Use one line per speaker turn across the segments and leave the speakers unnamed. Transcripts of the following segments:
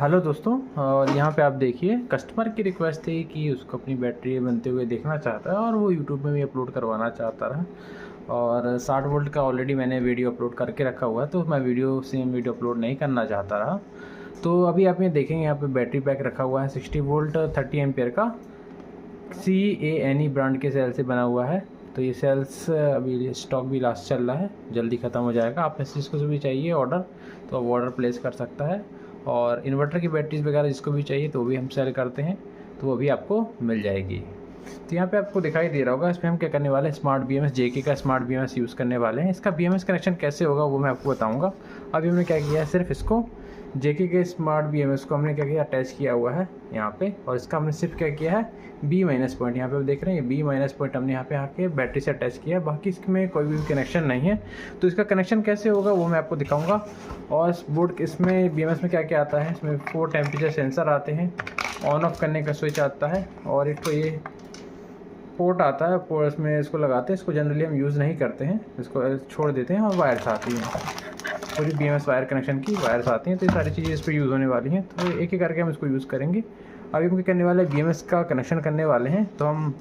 Hello दोस्तों। और यहाँ पे आप देखिए कस्टमर की रिक्वेस्ट थी कि उसको अपनी बैटरी बनते हुए देखना चाहता है और वो यूट्यूब में भी अपलोड करवाना चाहता रहा। और 60 वोल्ट का ऑलरेडी मैंने वीडियो अपलोड करके रखा हुआ है, तो मैं सेम वीडियो अपलोड नहीं करना चाहता रहा। तो अभी आप ये देखेंगे यहाँ पे बैटरी पैक रखा हुआ है 60 वोल्ट 30 एम्पियर का CANE ब्रांड के सेल से बना हुआ है। तो ये सेल्स अभी स्टॉक भी लास्ट चल रहा है, जल्दी ख़त्म हो जाएगा। आप जिसको भी चाहिए ऑर्डर तो आप ऑर्डर प्लेस कर सकता है। और इन्वर्टर की बैटरीज वगैरह जिसको भी चाहिए तो भी हम सेल करते हैं, तो वो भी आपको मिल जाएगी। तो यहाँ पे आपको दिखाई दे रहा होगा, इसमें हम क्या करने वाले हैं, स्मार्ट BMS JK का स्मार्ट BMS यूज़ करने वाले हैं। इसका BMS कनेक्शन कैसे होगा वो मैं आपको बताऊँगा। अभी हमने क्या किया है, सिर्फ इसको JK के स्मार्ट BMS को हमने क्या किया, अटैच किया हुआ है यहाँ पे। और इसका हमने सिर्फ क्या किया है, B- पॉइंट, यहाँ पे आप देख रहे हैं B- पॉइंट हमने यहाँ पे आके बैटरी से अटैच किया है। बाकी इसमें कोई भी कनेक्शन नहीं है। तो इसका कनेक्शन कैसे होगा वो मैं आपको दिखाऊंगा। और इस बोर्ड इसमें BMS में क्या क्या आता है, इसमें 4 टेम्परेचर सेंसर आते हैं, ऑन ऑफ करने का स्विच आता है, और एक तो ये पोर्ट आता है। पोर्ट इसमें इसको लगाते हैं, इसको जनरली हम यूज़ नहीं करते हैं, इसको छोड़ देते हैं। और वायर्स आती हैं, पूरी BMS वायर कनेक्शन की वायर्स आती हैं। तो ये सारी चीज़ें इस पर यूज़ होने वाली हैं, तो एक एक करके हम इसको यूज़ करेंगे। अभी हम क्या करने वाले हैं, BMS का कनेक्शन करने वाले हैं। तो हम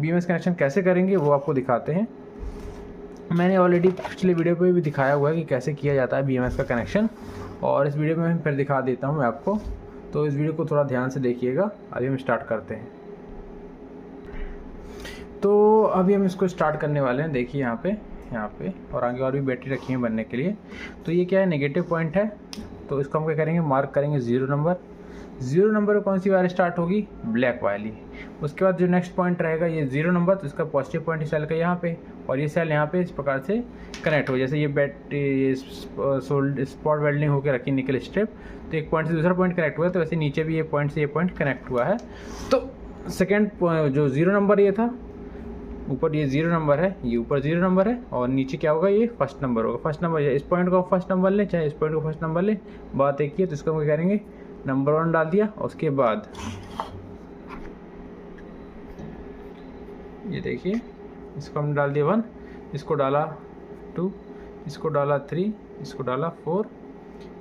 BMS कनेक्शन कैसे करेंगे वो आपको दिखाते हैं। मैंने ऑलरेडी पिछले वीडियो पे भी दिखाया हुआ है कि कैसे किया जाता है BMS का कनेक्शन, और इस वीडियो में मैं फिर दिखा देता हूँ मैं आपको। तो इस वीडियो को थोड़ा ध्यान से देखिएगा। अभी हम स्टार्ट करते हैं। तो अभी हम इसको स्टार्ट करने वाले हैं। देखिए यहाँ पे और आगे और भी बैटरी रखी है बनने के लिए। तो ये क्या है, नेगेटिव पॉइंट है। तो इसको हम क्या करेंगे, मार्क करेंगे 0 नंबर। 0 नंबर पर कौन सी वायर स्टार्ट होगी, ब्लैक वाली। उसके बाद जो नेक्स्ट पॉइंट रहेगा ये 0 नंबर, तो इसका पॉजिटिव पॉइंट इस सेल का यहाँ पे, और ये सेल यहाँ पे इस प्रकार से कनेक्ट हो, जैसे ये बैटरी स्पॉट वेल्डिंग होकर रखी निकल स्ट्रिप। तो एक पॉइंट से दूसरा पॉइंट कनेक्ट हुआ है, तो वैसे नीचे भी ये पॉइंट से ये पॉइंट कनेक्ट हुआ है। तो सेकेंड जो 0 नंबर ये था, ऊपर ये 0 नंबर है, ये ऊपर 0 नंबर है, और नीचे क्या होगा, ये फर्स्ट नंबर होगा। फर्स्ट नंबर, इस पॉइंट को फर्स्ट नंबर ले, चाहे इस पॉइंट को फर्स्ट नंबर ले, बात एक ही है। तो इसको हम क्या करेंगे, नंबर 1 डाल दिया। और उसके बाद ये देखिए, इसको हम डाल दिया 1, इसको डाला 2, इसको डाला 3, इसको डाला 4,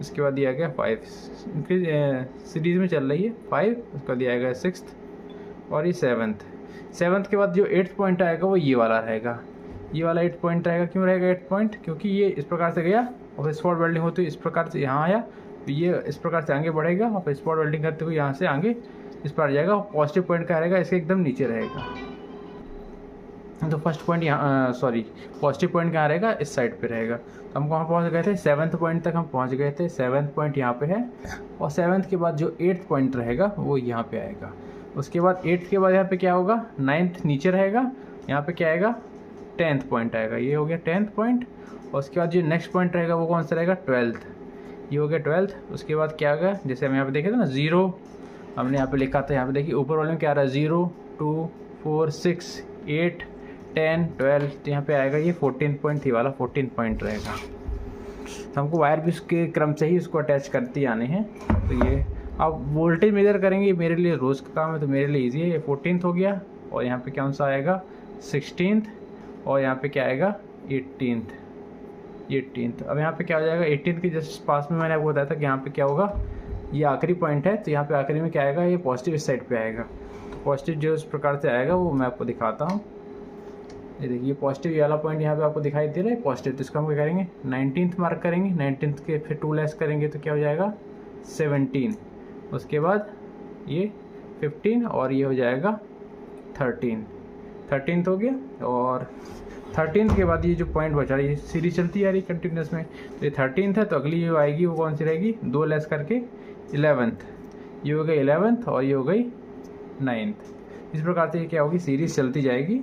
इसके बाद दिया गया 5। सीरीज में चल रही है 5, उसका दिया गया 6, और ये 7th के बाद जो 8th पॉइंट आएगा वो ये वाला रहेगा। ये वाला 8 पॉइंट रहेगा। क्यों रहेगा 8 पॉइंट, क्योंकि ये इस प्रकार से गया और स्पॉट वेल्डिंग होती है इस प्रकार से यहाँ आया, तो ये इस प्रकार से आगे बढ़ेगा और फिर स्पॉट वेल्डिंग करते हुए यहाँ से आगे इस पर आ जाएगा। पॉजिटिव पॉइंट का रहेगा इसके एकदम नीचे रहेगा। तो फर्स्ट पॉइंट यहाँ पॉजिटिव पॉइंट कहाँ रहेगा, इस साइड पे रहेगा। तो हम कहाँ पहुँच गए थे, 7th पॉइंट तक हम पहुँच गए थे। 7th पॉइंट यहाँ पे है, और 7th के बाद जो 8th पॉइंट रहेगा वो यहाँ पे आएगा। उसके बाद 8th के बाद यहाँ पे क्या होगा, 9th नीचे रहेगा, यहाँ पे क्या आएगा, 10th पॉइंट आएगा। ये हो गया 10th पॉइंट। और उसके बाद जो नेक्स्ट पॉइंट रहेगा वो कौन सा रहेगा, 12th। ये हो गया 12th। उसके बाद क्या होगा, जैसे हम यहाँ पे देखे थे ना 0, हमने यहाँ पे लिखा था, यहाँ पे देखिए ऊपर वाले में क्या आ रहा है, 0 2 4 6 8 10 12। तो यहाँ पे आएगा ये 14 पॉइंट, ये वाला 14 पॉइंट रहेगा। तो हमको वायर भी उसके क्रम से ही उसको अटैच करते आने हैं। तो ये आप वोल्टेज मेजर करेंगे, मेरे लिए रोज़ का काम है तो मेरे लिए इजी है। ये 14th हो गया, और यहाँ पे कौन सा आएगा 16th, और यहाँ पे क्या आएगा 18th। अब यहाँ पे क्या हो जाएगा, 18th के जस्ट पास में मैंने आपको बताया था कि यहाँ पे क्या होगा, ये आखिरी पॉइंट है। तो यहाँ पे आखिरी में क्या आएगा, ये पॉजिटिव इस साइड पे आएगा। तो पॉजिटिव जो इस प्रकार से आएगा वो मैं आपको दिखाता हूँ। ये देखिए पॉजिटिव ये वाला पॉइंट यहाँ पे आपको दिखाई दे रहा है पॉजिटिव। तो इसको हम क्या करेंगे, 19th मार्क करेंगे। 19th के फिर 2 लेस करेंगे तो क्या हो जाएगा 17। उसके बाद ये 15, और ये हो जाएगा 13th हो गया। और 13th के बाद ये जो पॉइंट बचा रही है, सीरीज चलती आ रही कंटिन्यूस में। तो ये 13th है, तो अगली जो आएगी वो कौन सी रहेगी, 2 लेस करके 11th। ये हो गई 11th, और ये हो गई 9th। इस प्रकार से ये क्या होगी, सीरीज चलती जाएगी।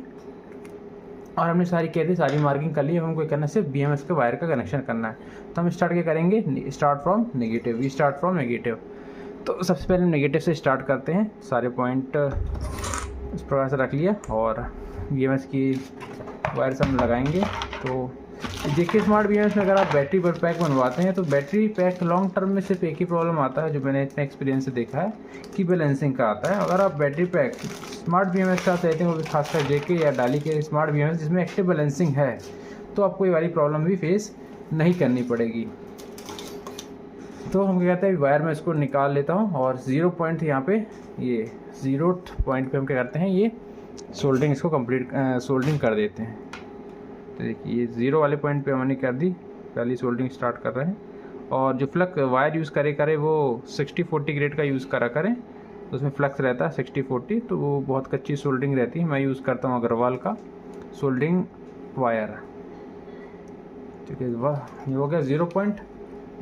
और हमने सारी मार्किंग कर ली। हमको करना सिर्फ BMS के वायर का कनेक्शन करना है। तो हम स्टार्ट क्या करेंगे, स्टार्ट फ्रॉम नेगेटिव। तो सबसे पहले नेगेटिव से स्टार्ट करते हैं। सारे पॉइंट इस प्रकार से रख लिया, और BMS की वायर्स हम लगाएंगे। तो देखिए स्मार्ट BMS में अगर आप बैटरी पैक बनवाते हैं तो बैटरी पैक लॉन्ग टर्म में सिर्फ एक ही प्रॉब्लम आता है, जो मैंने इतने एक्सपीरियंस से देखा है, कि बैलेंसिंग का आता है। अगर आप बैटरी पैक स्मार्ट BMS का चाहते हैं, वो भी खासकर JK या डाली के स्मार्ट BMS जिसमें एक्टिव बैलेंसिंग है, तो आपको ये वाली प्रॉब्लम भी फेस नहीं करनी पड़ेगी। तो हम क्या कहते हैं, वायर में इसको निकाल लेता हूँ और 0 पॉइंट यहाँ पे, ये 0 पॉइंट पे हम क्या करते हैं, ये सोल्डरिंग इसको कंप्लीट सोल्डरिंग कर देते हैं। तो देखिए 0 वाले पॉइंट पे हमने कर दी, पहली सोल्डरिंग स्टार्ट कर रहे हैं। और जो फ्लक्स वायर यूज़ करे वो 60-40 ग्रेड का यूज़ करें, तो उसमें फ्लक्स रहता है 60-40, तो वो बहुत कच्ची सोल्डरिंग रहती है। मैं यूज़ करता हूँ अग्रवाल का सोल्डरिंग वायर। ठीक है, वाह, ये हो गया 0 पॉइंट।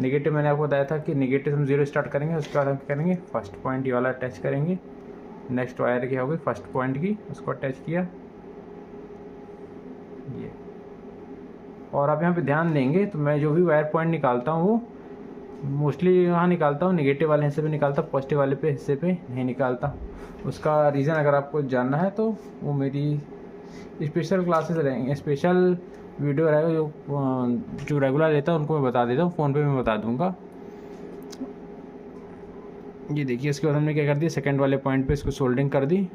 नेगेटिव मैंने आपको बताया था कि नेगेटिव हम 0 स्टार्ट करेंगे, उसके बाद हम क्या करेंगे, फर्स्ट पॉइंट ये वाला अटैच करेंगे। नेक्स्ट वायर की हो गई फर्स्ट पॉइंट की, उसको अटैच किया ये। और आप यहाँ पे ध्यान देंगे तो मैं जो भी वायर पॉइंट निकालता हूँ वो मोस्टली यहाँ निकालता हूँ, नेगेटिव वाले हिस्से पे निकालता हूँ, पॉजिटिव वाले पे हिस्से पे नहीं निकालता। उसका रीज़न अगर आपको जानना है तो वो मेरी स्पेशल क्लासेस रहेंगे, स्पेशल वीडियो रहेगा जो रेगुलर लेता है उनको मैं बता देता हूँ, फ़ोन पे मैं बता दूँगा। ये देखिए, इसके बाद हमने क्या कर दिया, सेकंड वाले पॉइंट पे इसको सोल्डरिंग कर दी।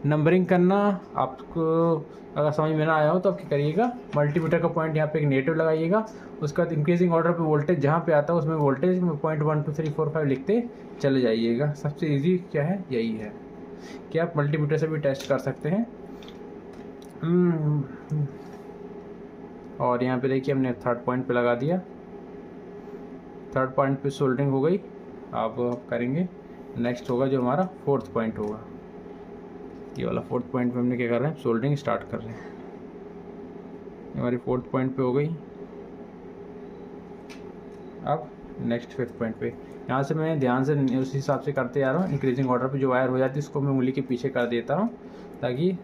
नंबरिंग करना आपको अगर समझ में ना आया हो तो आप क्या करिएगा, मल्टीमीटर का पॉइंट यहाँ पे एक नेगेटिव लगाइएगा, उसके बाद इंक्रीजिंग ऑर्डर पे वोल्टेज जहाँ पे आता है उसमें वोल्टेज 0.1 2 3 4 5 लिखते चले जाइएगा। सबसे इजी क्या है, यही है कि आप मल्टीमीटर से भी टेस्ट कर सकते हैं। और यहाँ पे देखिए हमने थर्ड पॉइंट पे लगा दिया, थर्ड पॉइंट पे सोल्डरिंग हो गई। अब करेंगे नेक्स्ट होगा जो हमारा फोर्थ पॉइंट होगा, ये वाला फोर्थ पॉइंट पे हमने क्या कर रहे हैं, सोल्डरिंग स्टार्ट कर रहे हैं। हमारी फोर्थ पॉइंट पे हो गई। अब नेक्स्ट फिफ्थ पॉइंट पे यहाँ से मैं ध्यान से उस हिसाब से करते आ रहा हूँ। इंक्रीजिंग ऑर्डर पे जो वायर हो जाती है उसको मैं उंगली के पीछे कर देता हूँ ताकि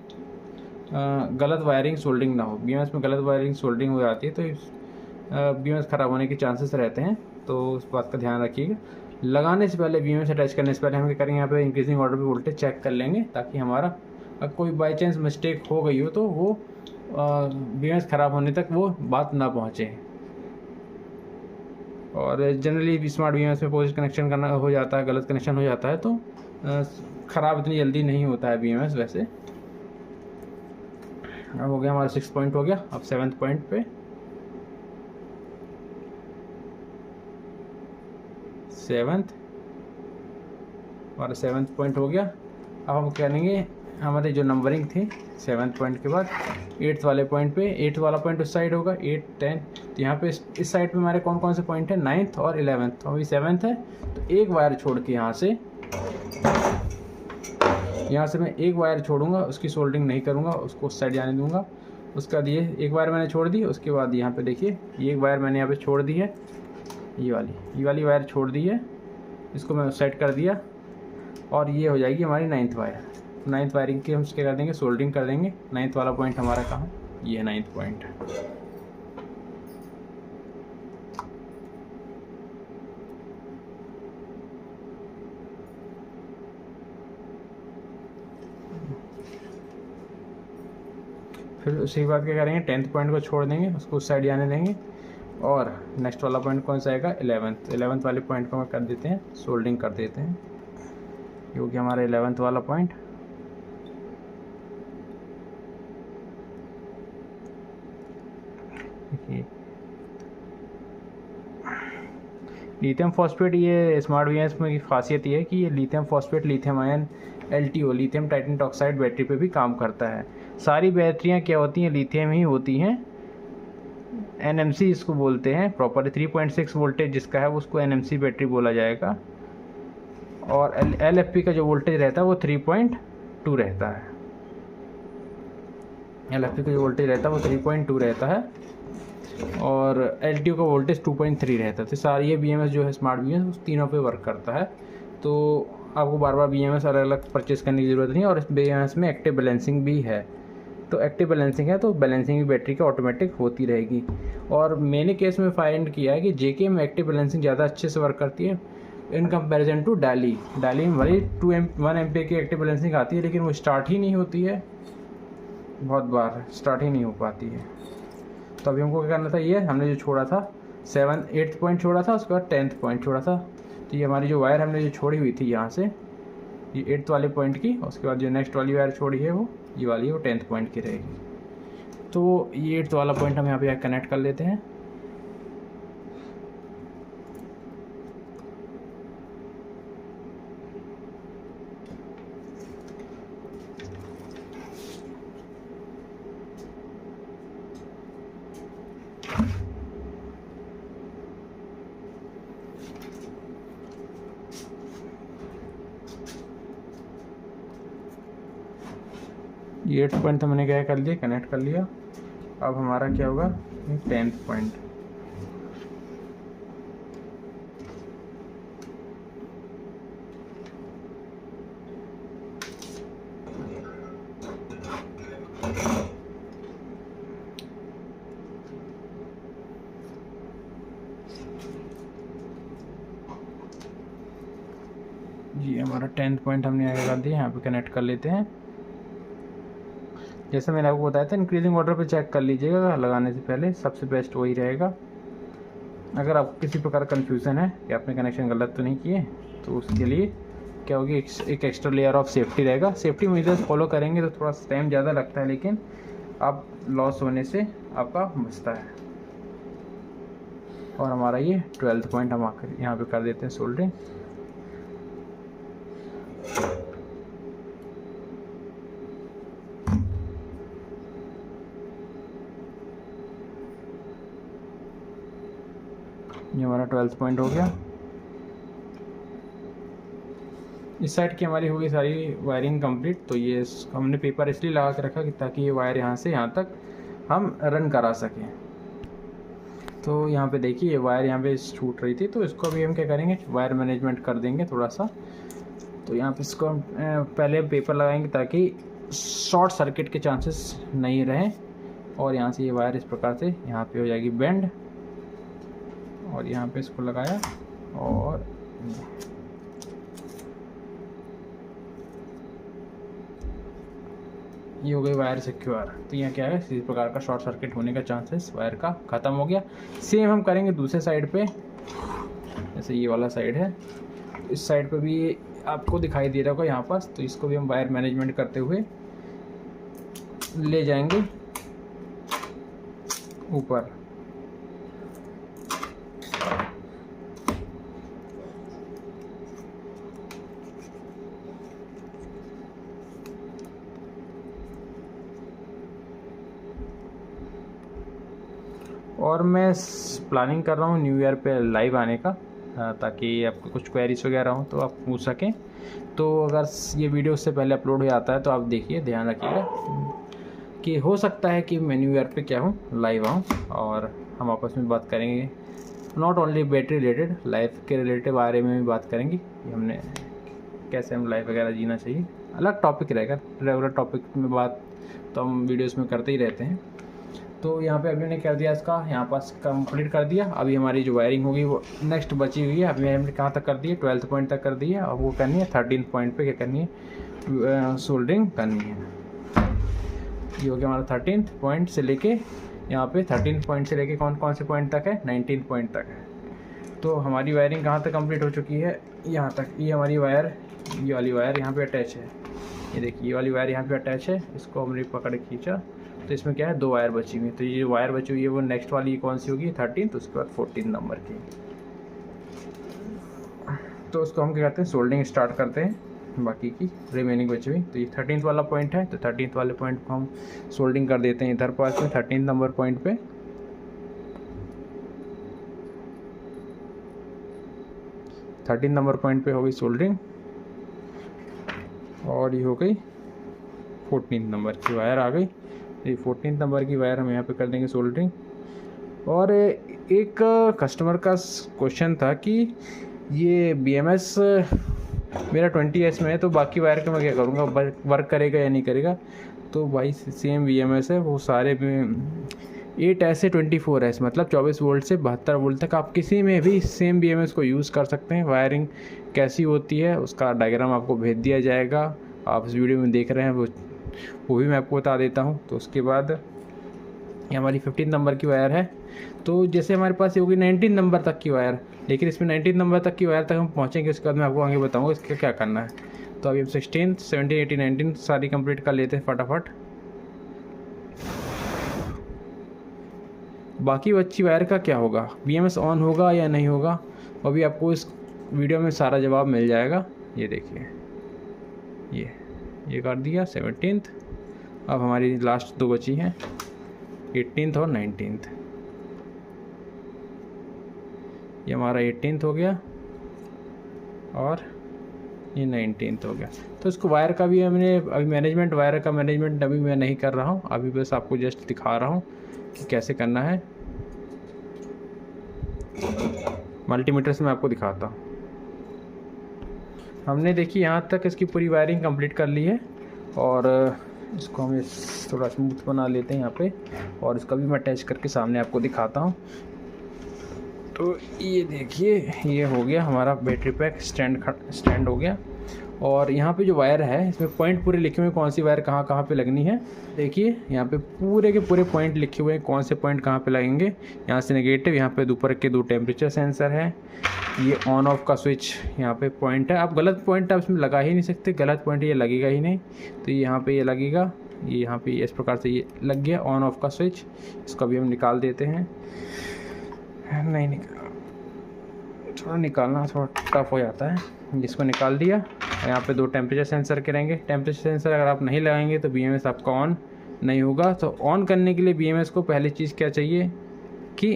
गलत वायरिंग सोल्डरिंग ना हो। बीएमएस में गलत वायरिंग सोल्डरिंग हो जाती है तो बीएमएस ख़राब होने के चांसेस रहते हैं, तो उस बात का ध्यान रखिएगा। लगाने से पहले, बीएमएस अटैच करने से पहले हम क्या करेंगे, यहाँ पे इंक्रीजिंग ऑर्डर पे वोल्टेज चेक कर लेंगे ताकि हमारा अगर कोई बाई चांस मिस्टेक हो गई हो तो वो बीएमएस ख़राब होने तक वो बात ना पहुँचे। और जनरली स्मार्ट बीएमएस में पॉजिटिव कनेक्शन करना हो जाता है, गलत कनेक्शन हो जाता है तो ख़राब इतनी जल्दी नहीं होता है बीएमएस वैसे। अब हो गया हमारा 6 पॉइंट हो गया। अब 7th पॉइंट पे हमारा 7th पॉइंट हो गया। अब हम करेंगे, हमारे जो नंबरिंग थी 7th पॉइंट के बाद 8th वाले पॉइंट पे, 8th वाला पॉइंट उस साइड होगा, 8 10। तो यहाँ पे इस साइड पे हमारे कौन कौन से पॉइंट है, 9th और 11th। तो अभी 7th है तो एक वायर छोड़ के यहाँ से मैं एक वायर छोड़ूंगा, उसकी सोल्डरिंग नहीं करूँगा, उसको उस साइड जाने दूंगा। उसके बाद ये एक वायर मैंने छोड़ दी। उसके बाद यहाँ पे देखिए ये एक वायर मैंने यहाँ पे छोड़ दी है, ये वाली वायर छोड़ दी है, इसको मैं उस साइड कर दिया और ये हो जाएगी हमारी 9th वायर। 9th वायरिंग की हम क्या कर देंगे, सोल्डरिंग कर देंगे। 9th वाला पॉइंट हमारा कहाँ, ये है 9th पॉइंट। फिर उसी के बाद क्या करेंगे, 10th पॉइंट को छोड़ देंगे, उसको उस साइड जाने देंगे। और नेक्स्ट वाला पॉइंट कौन सा आएगा, 11th वाले पॉइंट को हम कर देते हैं, सोल्डरिंग कर देते हैं, क्योंकि हमारा 11th वाला पॉइंट लिथियम फॉस्फेट। ये स्मार्ट बीएमएस में की खासियत ये है कि ये lithium phosphate, lithium ion LTO, lithium titanium oxide battery पे भी काम करता है। सारी बैटरियाँ क्या होती हैं, लिथियम ही होती हैं। NMC इसको बोलते हैं प्रॉपर। 3.6 वोल्टेज जिसका है उसको NMC बैटरी बोला जाएगा। और LFP का जो वोल्टेज रहता है वो 3.2 रहता है। LFP का जो वोल्टेज रहता है वो 3.2 रहता है और LTO का वोल्टेज 2.3 रहता है। तो सारी ये BMS जो है स्मार्ट BMS उस तीनों पे वर्क करता है। तो आपको बार बार BMS अलग अलग परचेस करने की ज़रूरत नहीं है। और इस BMS में एक्टिव बैलेंसिंग भी है, तो एक्टिव बैलेंसिंग है तो बैलेंसिंग भी बैटरी का ऑटोमेटिक होती रहेगी। और मैंने केस में फाइंड किया है कि JK में एक्टिव बैलेंसिंग ज़्यादा अच्छे से वर्क करती है इन कंपैरिजन टू डाली में भले 1 एम्पीयर की एक्टिव बैलेंसिंग आती है लेकिन वो स्टार्ट ही नहीं होती है, बहुत बार स्टार्ट ही नहीं हो पाती है। तो अभी हमको क्या करना था, ये हमने जो छोड़ा था 8th पॉइंट छोड़ा था, उसके बाद 10th पॉइंट छोड़ा था। तो ये हमारी जो वायर हमने जो छोड़ी हुई थी यहाँ से, ये 8th वाले पॉइंट की, उसके बाद जो नेक्स्ट वाली वायर छोड़ी है वो ये वाली, वो 10th पॉइंट की रहेगी। तो ये 8th वाला पॉइंट हम यहाँ पे कनेक्ट कर लेते हैं। ये 8th पॉइंट तो मैंने क्या कर लिया, कनेक्ट कर लिया। अब हमारा क्या होगा, 10th पॉइंट। जी हमारा 10th पॉइंट हमने आगे कर दिया, यहाँ पे कनेक्ट कर लेते हैं। जैसे मैंने आपको बताया था, इंक्रीजिंग ऑर्डर पे चेक कर लीजिएगा लगाने से पहले, सबसे बेस्ट वही रहेगा। अगर आपको किसी प्रकार कन्फ्यूज़न है कि आपने कनेक्शन गलत तो नहीं किए, तो उसके लिए क्या होगी, एक एक्स्ट्रा लेयर ऑफ सेफ्टी रहेगा। सेफ्टी मेजर्स फॉलो करेंगे तो थोड़ा टाइम ज़्यादा लगता है, लेकिन आप लॉस होने से आपका बचता है। और हमारा ये 12th पॉइंट हम आकर यहाँ पे कर देते हैं सोल्डरिंग। ये हमारा 12th पॉइंट हो गया। इस साइड की हमारी होगी सारी वायरिंग कंप्लीट। तो ये हमने पेपर इसलिए लगा के रखा कि ताकि ये वायर यहाँ से यहाँ तक हम रन करा सकें। तो यहाँ पे देखिए ये वायर यहाँ पे छूट रही थी, तो इसको अभी हम क्या करेंगे, वायर मैनेजमेंट कर देंगे थोड़ा सा। तो यहाँ पे इसको हम पहले पेपर लगाएंगे ताकि शॉर्ट सर्किट के चांसेस नहीं रहें। और यहाँ से ये वायर इस प्रकार से यहाँ पे हो जाएगी बेंड, और यहाँ पे इसको लगाया और ये हो गई वायर सिक्योर। तो यहाँ क्या है, इसी प्रकार का शॉर्ट सर्किट होने का चांसेस वायर का ख़त्म हो गया। सेम हम करेंगे दूसरे साइड पे, जैसे ये वाला साइड है, इस साइड पे भी आपको दिखाई दे रहा होगा यहाँ पास। तो इसको भी हम वायर मैनेजमेंट करते हुए ले जाएंगे ऊपर। और मैं प्लानिंग कर रहा हूँ न्यू ईयर पे लाइव आने का, ताकि आपको कुछ क्वेरीज वगैरह हो तो आप पूछ सकें। तो अगर ये वीडियो उससे पहले अपलोड हो जाता है तो आप देखिए, ध्यान रखिएगा कि हो सकता है कि मैं न्यू ईयर पे क्या हूँ लाइव आऊँ, और हम आपस में बात करेंगे। Not only battery related, life के रिलेटेड बारे में भी बात करेंगे कि हमने कैसे हम लाइफ वगैरह जीना चाहिए। अलग टॉपिक रहेगा, रेगुलर टॉपिक में बात तो हम वीडियोस में करते ही रहते हैं। तो यहाँ पे अभी मैंने कर दिया, इसका यहाँ पास कंप्लीट कर दिया। अभी हमारी जो वायरिंग होगी वो नेक्स्ट बची हुई है। अभी हमने कहाँ तक कर दी है, 12th पॉइंट तक कर दी है। अब वो करनी है 13th पॉइंट पे क्या करनी है, सोल्डरिंग करनी है। ये हो गया हमारा 13th पॉइंट से लेके यहाँ पे 13th पॉइंट से लेके कौन कौन से पॉइंट तक है, 19th पॉइंट तक है। तो हमारी वायरिंग कहाँ तक कंप्लीट हो चुकी है, यहाँ तक। ये हमारी वायर, ये वाली वायर यहाँ पे अटैच है। ये देखिए ये वाली वायर यहाँ पे अटैच है, इसको हमने पकड़ खींचा तो इसमें क्या है, 2 वायर बची हुई है। तो ये वायर बची हुई है वो नेक्स्ट वाली कौन सी होगी, 13th, उसके बाद 14 नंबर की। तो उसको हम क्या करते हैं, सोल्डिंग स्टार्ट करते हैं बाकी की रिमेनिंग बची हुई। तो ये 13th वाला पॉइंट है, तो 13th वाले पॉइंट को हम सोल्डिंग कर देते हैं इधर पास में 13th नंबर पॉइंट पे। थर्टीन नंबर पॉइंट पे हो गई सोल्डरिंग, और ये हो गई 14 नंबर की वायर आ गई। ये 14 नंबर की वायर हम यहाँ पे कर देंगे सोल्डरिंग। और एक कस्टमर का क्वेश्चन था कि ये BMS मेरा 20S में है, तो बाकी वायर का मैं क्या करूँगा, वर्क करेगा या नहीं करेगा। तो भाई सेम BMS है, वो सारे 8S से 24S, मतलब 24 वोल्ट से 72 वोल्ट तक आप किसी में भी सेम BMS को यूज़ कर सकते हैं। वायरिंग कैसी होती है उसका डायग्राम आपको भेज दिया जाएगा, आप इस वीडियो में देख रहे हैं वो भी मैं आपको बता देता हूँ। तो उसके बाद ये हमारी 15 नंबर की वायर है। तो जैसे हमारे पास ये होगी 19 नंबर तक की वायर, लेकिन इसमें 19 नंबर तक की वायर तक हम पहुँचेंगे, उसके बाद मैं आपको आगे बताऊँगा इसका क्या करना है। तो अभी हम 16, 17, 18, 19 सारी कंप्लीट कर लेते हैं फटाफट। बाकी बच्ची वायर का क्या होगा, BMS ऑन होगा या नहीं होगा, अभी आपको इस वीडियो में सारा जवाब मिल जाएगा। ये देखिए ये कर दिया 17th। अब हमारी लास्ट 2 बची हैं, 18th और 19th। ये हमारा 18th हो गया और ये 19 हो गया। तो इसको वायर का भी हमने अभी मैनेजमेंट, वायर का मैनेजमेंट अभी मैं नहीं कर रहा हूँ, अभी बस आपको जस्ट दिखा रहा हूँ कि कैसे करना है। मल्टीमीटर से मैं आपको दिखाता हूँ। हमने देखिए यहाँ तक इसकी पूरी वायरिंग कंप्लीट कर ली है, और इसको हम थोड़ा स्मूथ बना लेते हैं यहाँ पे, और इसका भी मैं अटैच करके सामने आपको दिखाता हूँ। तो ये देखिए, ये हो गया हमारा बैटरी पैक स्टैंड हो गया। और यहाँ पे जो वायर है इसमें पॉइंट पूरे लिखे हुए हैं, कौन सी वायर कहाँ कहाँ पे लगनी है। देखिए यहाँ पे पूरे के पूरे पॉइंट लिखे हुए हैं, कौन से पॉइंट कहाँ पे लगेंगे। यहाँ से नेगेटिव, यहाँ पे ऊपर के 2 टेम्परेचर सेंसर है, ये ऑन ऑफ का स्विच यहाँ पे पॉइंट है। आप गलत पॉइंट आप इसमें लगा ही नहीं सकते, गलत पॉइंट ये लगेगा ही नहीं। तो यहाँ पे ये लगेगा, ये यहाँ पे इस प्रकार से ये लग गया ऑन ऑफ का स्विच। इसको भी हम निकाल देते हैं। नहीं थोड़ा निकालना थोड़ा टफ हो जाता है। जिसको निकाल दिया, यहाँ पे 2 टेम्परेचर सेंसर के रहेंगे। टेम्परेचर सेंसर अगर आप नहीं लगाएंगे तो BMS आपका ऑन नहीं होगा। तो ऑन करने के लिए BMS को पहली चीज़ क्या चाहिए कि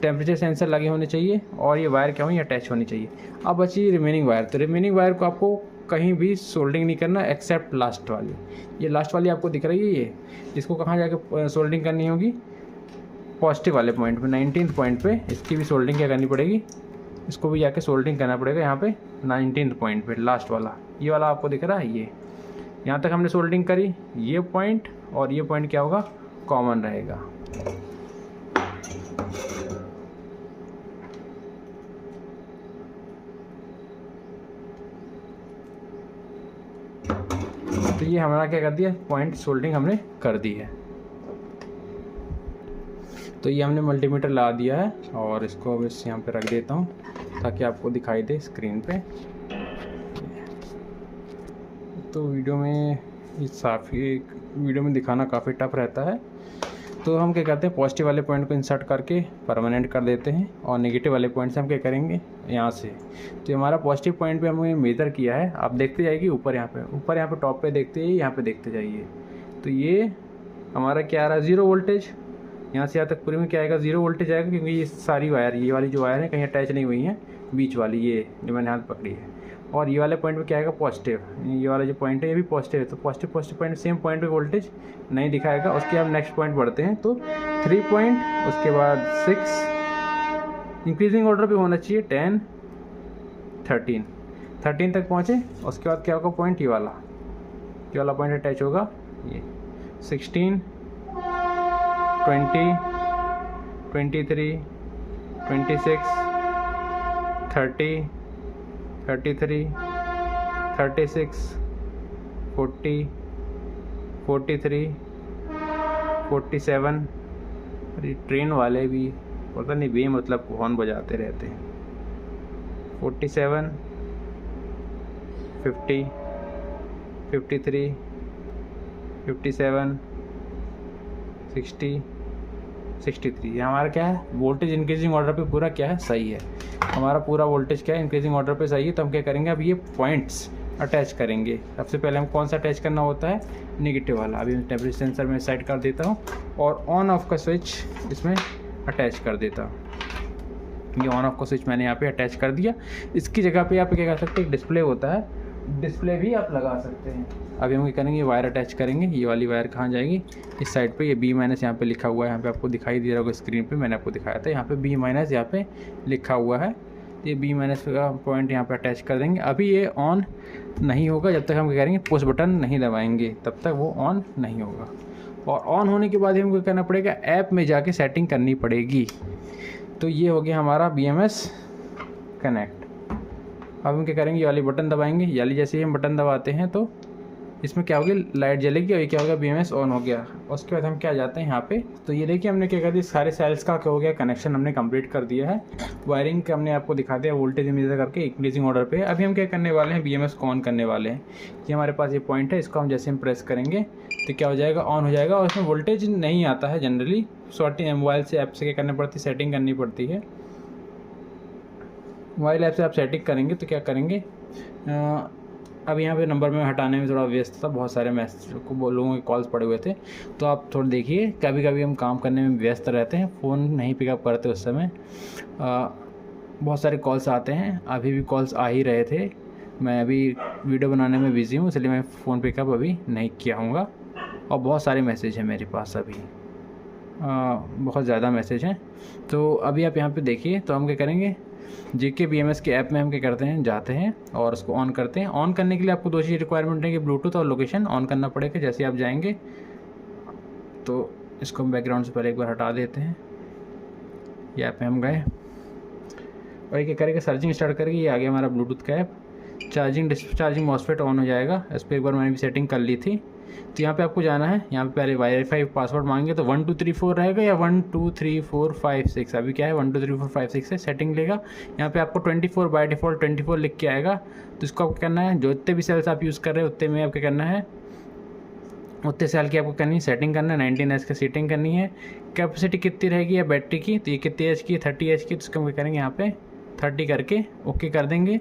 टेम्परेचर सेंसर लगे होने चाहिए, और ये वायर क्या होनी अटैच होनी चाहिए। अब बची रिमेनिंग वायर। तो रिमेनिंग वायर को आपको कहीं भी सोल्डिंग नहीं करना एक्सेप्ट लास्ट वाली। ये लास्ट वाली आपको दिख रही है, ये इसको कहाँ जाके सोल्डिंग करनी होगी, पॉजिटिव वाले पॉइंट पे 19th पॉइंट पे इसकी भी सोल्डिंग क्या करनी पड़ेगी, इसको भी जाके सोल्डिंग करना पड़ेगा यहाँ पे 19th पॉइंट पे, लास्ट वाला ये वाला आपको दिख रहा है। ये यहाँ तक हमने सोल्डिंग करी, ये पॉइंट और ये पॉइंट क्या होगा, कॉमन रहेगा। तो ये हमारा क्या कर दिया, पॉइंट सोल्डिंग हमने कर दी है। तो ये हमने मल्टीमीटर ला दिया है, और इसको अब इस यहाँ पे रख देता हूँ ताकि आपको दिखाई दे स्क्रीन पे। तो वीडियो में दिखाना काफ़ी टफ रहता है। तो हम क्या करते हैं, पॉजिटिव वाले पॉइंट को इंसर्ट करके परमानेंट कर देते हैं, और नेगेटिव वाले पॉइंट से हम क्या करेंगे यहाँ से। तो हमारा पॉजिटिव पॉइंट पे हमने मेजर किया है, आप देखते जाइए ऊपर यहाँ पे टॉप पे देखते जाइए, यहाँ पे देखते जाइए। तो ये हमारा क्या आ रहा है, 0 वोल्टेज। यहाँ से यहाँ तक पूरे में क्या आएगा, 0 वोल्टेज आएगा, क्योंकि ये सारी वायर, ये वाली जो वायर है कहीं अटैच नहीं हुई है, बीच वाली ये जो मैंने हाथ पकड़ी है। और ये वाले पॉइंट पे क्या आएगा, पॉजिटिव। ये वाला जो पॉइंट है ये भी पॉजिटिव है, तो पॉजिटिव पॉइंट सेम पॉइंट पे वोल्टेज नहीं दिखाएगा। उसके हम नेक्स्ट पॉइंट बढ़ते हैं, तो 3 पॉइंट, उसके बाद 6 इंक्रीजिंग ऑर्डर पे होना चाहिए, 10 13 तक पहुँचे। उसके बाद क्या होगा पॉइंट, ये वाला पॉइंट अटैच होगा, ये 16 20 23 26 30 33 36 40 43 47। अरे ट्रेन वाले भी पता नहीं बे मतलब हॉर्न बजाते रहते हैं। 47 50 53 57 60 63। ये हमारा क्या है, वोल्टेज इंक्रीजिंग ऑर्डर पे पूरा क्या है, सही है। हमारा पूरा वोल्टेज क्या है, इंक्रीजिंग ऑर्डर पे सही है। तो हम क्या करेंगे, अब ये पॉइंट्स अटैच करेंगे। सबसे पहले हम कौन सा अटैच करना होता है, नेगेटिव वाला। अभी मैं टेम्परेचर सेंसर में सेट कर देता हूँ, और ऑन ऑफ का स्विच इसमें अटैच कर देता हूँ। ये ऑन ऑफ का स्विच मैंने यहाँ पे अटैच कर दिया। इसकी जगह पे आप क्या कर सकते हैं, एक डिस्प्ले होता है, डिस्प्ले भी आप लगा सकते हैं। अभी हम क्या करेंगे, वायर अटैच करेंगे। ये वाली वायर कहाँ जाएगी, इस साइड पे। ये B- यहाँ पे लिखा हुआ है, यहाँ पे आपको दिखाई दे रहा होगा स्क्रीन पे, मैंने आपको दिखाया था। यहाँ पे B- यहाँ पे लिखा हुआ है। तो ये B- का पॉइंट यहाँ पे अटैच कर देंगे। अभी ये ऑन नहीं होगा जब तक हम क्या करेंगे, पुश बटन नहीं दबाएंगे, तब तक वो ऑन नहीं होगा। और ऑन होने के बाद हमको करना पड़ेगा, ऐप में जाके सेटिंग करनी पड़ेगी। तो ये हो गया हमारा BMS कनेक्ट। अब हम क्या करेंगे, ये वाली बटन दबाएंगे। ये वाली जैसे ही हम बटन दबाते हैं तो इसमें क्या होगी, लाइट जलेगी, और ये क्या होगा, BMS ऑन हो गया। उसके बाद हम क्या जाते हैं यहाँ पे। तो ये देखिए हमने क्या कर दिया, सारे सेल्स का क्या हो गया, कनेक्शन हमने कंप्लीट कर दिया है। वायरिंग का हमने आपको दिखा दिया, वोल्टेज मेजर करके इंक्रीजिंग ऑर्डर पे। अभी हम क्या करने वाले हैं, BMS को ऑन करने वाले हैं। ये हमारे पास ये पॉइंट है, इसको हम जैसे हम प्रेस करेंगे तो क्या हो जाएगा, ऑन हो जाएगा। और इसमें वोल्टेज नहीं आता है जनरली, मोबाइल से ऐप से क्या करनी पड़ती है, सेटिंग करनी पड़ती है। मोबाइल ऐप से आप सेटिंग करेंगे तो क्या करेंगे, अब यहाँ पे नंबर में हटाने में थोड़ा व्यस्त था, बहुत सारे मैसेज को लोगों के कॉल्स पड़े हुए थे। तो आप थोड़ा देखिए, कभी कभी हम काम करने में व्यस्त रहते हैं, फ़ोन नहीं पिकअप करते उस समय, बहुत सारे कॉल्स आते हैं। अभी भी कॉल्स आ ही रहे थे, मैं अभी वीडियो बनाने में बिज़ी हूँ, इसलिए मैं फ़ोन पिकअप अभी नहीं किया हूँगा। और बहुत सारे मैसेज हैं मेरे पास अभी, बहुत ज़्यादा मैसेज हैं। तो अभी आप यहाँ पे देखिए, तो हम क्या करेंगे, JK BMS के ऐप में हम क्या करते हैं, जाते हैं और उसको ऑन करते हैं। ऑन करने के लिए आपको 2 चीज़ रिक्वायरमेंट है कि ब्लूटूथ और लोकेशन ऑन करना पड़ेगा। जैसे आप जाएंगे तो इसको हम बैकग्राउंड से पहले एक बार हटा देते हैं। ये ऐप में हम गए और ये क्या करेगा, सर्चिंग स्टार्ट करेगी, ये आ गया हमारा ब्लूटूथ का ऐप। चार्जिंग मॉसफेट ऑन हो जाएगा। इस पर एक बार मैंने भी सेटिंग कर ली थी। तो यहाँ पे आपको जाना है, यहाँ पे पहले वाईफाई पासवर्ड मांगेंगे तो 1 2 3 4 रहेगा या 1 2 3 4 5 6। अभी क्या है 1 2 3 4 5 6 से सेटिंग लेगा। यहाँ पे आपको 24 बाय डिफ़ॉल्ट 24 लिख के आएगा। तो इसको आपको करना है, जो जितने भी सेल्स आप यूज़ कर रहे हैं उतने में आपको करना है, उतने सेल की आपको करनी है, सेटिंग करना है। 19H की सेटिंग करनी है। कैपेसिटी कितनी रहेगी या बैटरी की, तो ये कितनी एच की, 30H की, तो इसको हम करेंगे यहाँ पे 30 करके ओके कर देंगे।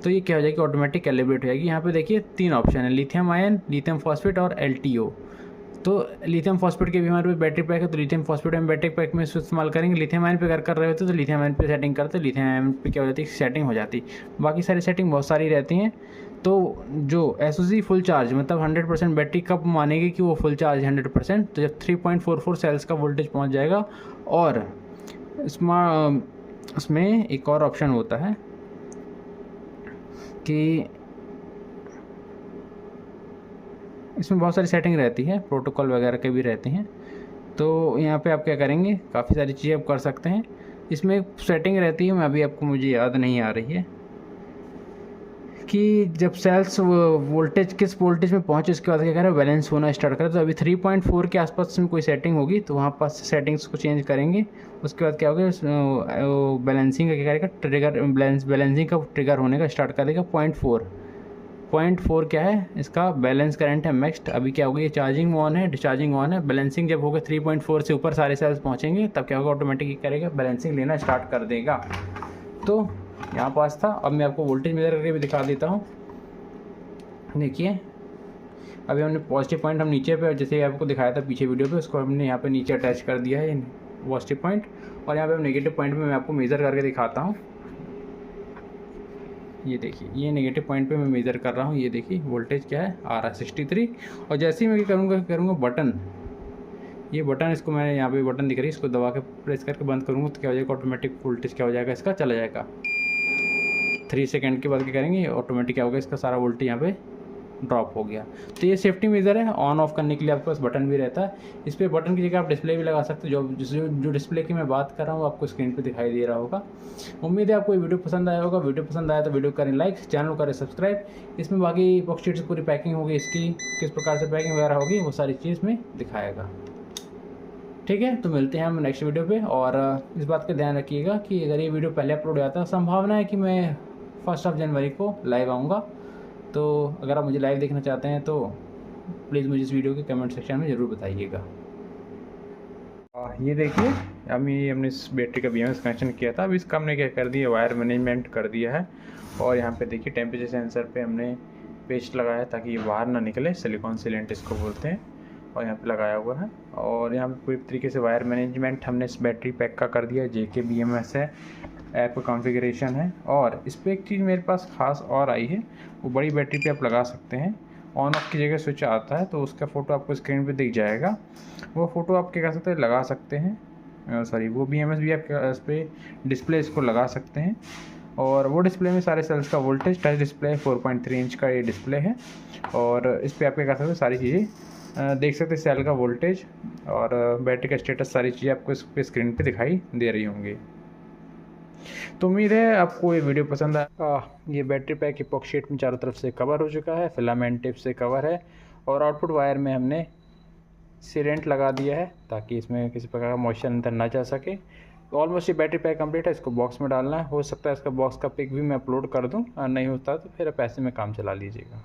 तो ये क्या हो जाएगी, ऑटोमेटिक कैलिब्रेट हो जाएगी। यहाँ पे देखिए 3 ऑप्शन है, लिथियम आयन, लिथियम फॉस्फेट और LTO। तो लिथियम फॉस्फेट के भी हमारे पे बैटरी पैक है, तो लिथियम फॉस्फेट हम बैटरी पैक में इस्तेमाल करेंगे। लिथियम आयन पे अगर कर रहे होते तो लिथियम आयन पे सेटिंग करते, लिथियम आयन पे क्या हो जाती है, सेटिंग हो जाती। बाकी सारी सेटिंग बहुत सारी रहती हैं। तो जो SOC फुल चार्ज मतलब 100% बैटरी कब मानेगी कि वो फुल चार्ज 100%, तो जब 3.44 सेल्स का वोल्टेज पहुँच जाएगा। और इसमें एक और ऑप्शन होता है कि इसमें बहुत सारी सेटिंग रहती है, प्रोटोकॉल वगैरह के भी रहते हैं। तो यहाँ पे आप क्या करेंगे, काफ़ी सारी चीज़ें आप कर सकते हैं। इसमें एक सेटिंग रहती है, मैं अभी आपको मुझे याद नहीं आ रही है, कि जब सेल्स वोल्टेज किस वोल्टेज में पहुँचे उसके बाद क्या करें, बैलेंस होना स्टार्ट करें। तो अभी 3.4 के आसपास में कोई सेटिंग होगी तो वहाँ पास सेटिंग्स को चेंज करेंगे। उसके बाद क्या होगा, बैलेंसिंग का क्या करेगा, ट्रिगर बैलेंसिंग का ट्रिगर होने का स्टार्ट करेगा। 0.4 क्या है, इसका बैलेंस करंट है मैक्स्ड। अभी क्या होगा, ये चार्जिंग ऑन है, डिस्चार्जिंग ऑन है। बैलेंसिंग जब होगा 3.4 से ऊपर सारे सेल्स पहुँचेंगे तब क्या होगा, ऑटोमेटिक करेगा, बैलेंसिंग लेना स्टार्ट कर देगा। तो यहाँ पास था। अब मैं आपको वोल्टेज मेजर करके भी दिखा देता हूँ। देखिए अभी हमने पॉजिटिव पॉइंट हम नीचे पे, जैसे आपको दिखाया था पीछे वीडियो पे, उसको हमने यहाँ पे नीचे अटैच कर दिया है पॉजिटिव पॉइंट। और यहाँ पे हम नेगेटिव पॉइंट में मैं आपको मेज़र करके दिखाता हूँ। ये देखिए, ये नेगेटिव पॉइंट पे मैं मेज़र कर रहा हूँ। ये देखिए वोल्टेज क्या है, आ रहा है 63। और जैसे ही मैं करूँगा बटन, ये बटन, इसको मैंने यहाँ पे बटन दिख रही है, इसको दबा के प्रेस करके बंद करूँगा तो क्या हो जाएगा, ऑटोमेटिक वोल्टेज क्या हो जाएगा, इसका चला जाएगा। 3 सेकेंड के बाद क्या करेंगे, ऑटोमेटिक क्या होगा, इसका सारा वोल्टेज यहाँ पे ड्रॉप हो गया। तो ये सेफ्टी मेजर है। ऑन ऑफ करने के लिए आपके पास बटन भी रहता है। इस पर बटन की जगह आप डिस्प्ले भी लगा सकते हो। जो डिस्प्ले की मैं बात कर रहा हूँ आपको स्क्रीन पे दिखाई दे रहा होगा। उम्मीद है आपको ये वीडियो पसंद आया होगा। वीडियो पसंद आया तो वीडियो करें लाइक, चैनल को करें सब्सक्राइब। इसमें बाकी बॉक्स शीट से पूरी पैकिंग होगी, इसकी किस प्रकार से पैकिंग वगैरह होगी वो सारी चीज़ में दिखाएगा। ठीक है, तो मिलते हैं हम नेक्स्ट वीडियो पे। और इस बात का ध्यान रखिएगा कि अगर ये वीडियो पहले अपलोड हो जाता है, संभावना है कि मैं 1 जनवरी को लाइव आऊँगा। तो अगर आप मुझे लाइव देखना चाहते हैं तो प्लीज़ मुझे इस वीडियो के कमेंट सेक्शन में ज़रूर बताइएगा। ये देखिए, हमने इस बैटरी का BMS कनेक्शन किया था। अब इसका हमने क्या कर दिया, वायर मैनेजमेंट कर दिया है। और यहाँ पे देखिए टेम्परेचर सेंसर पे हमने पेस्ट लगाया है ताकि ये बाहर ना निकले, सिलिकॉन सीलेंट इसको बोलते हैं। और यहाँ पे लगाया हुआ है। और यहाँ पे पूरी तरीके से वायर मैनेजमेंट हमने इस बैटरी पैक का कर दिया। JK BMS है, ऐप कॉन्फ़िगरेशन है। और इस पर एक चीज़ मेरे पास खास और आई है, वो बड़ी बैटरी पे आप लगा सकते हैं। ऑन ऑफ की जगह स्विच आता है तो उसका फ़ोटो आपको स्क्रीन पे दिख जाएगा। वो फ़ोटो आप क्या कर सकते हैं, लगा सकते हैं। सॉरी, वो BMS भी आप इस पर डिस्प्ले इसको लगा सकते हैं। और वो डिस्प्ले में सारे सेल्स का वोल्टेज, टच डिस्प्ले 4.3 इंच का ये डिस्प्ले है। और इस पर आप क्या कर सकते हैं, सारी चीज़ें देख सकते हैं, सेल का वोल्टेज और बैटरी का स्टेटस, सारी चीज़ें आपको इस पर स्क्रीन पे दिखाई दे रही होंगी। तो उम्मीद है आपको ये वीडियो पसंद आया। ये बैटरी पैक इपॉक्सी शीट में चारों तरफ से कवर हो चुका है, फिलामेंट टिप से कवर है। और आउटपुट वायर में हमने सीलेंट लगा दिया है ताकि इसमें किसी प्रकार का मॉइस्चर अंदर ना जा सके। ऑलमोस्ट ये बैटरी पैक कंप्लीट है। इसको बॉक्स में डालना है। हो सकता है इसका बॉक्स का पिक भी मैं अपलोड कर दूं, और नहीं होता तो फिर आप ऐसे में काम चला लीजिएगा।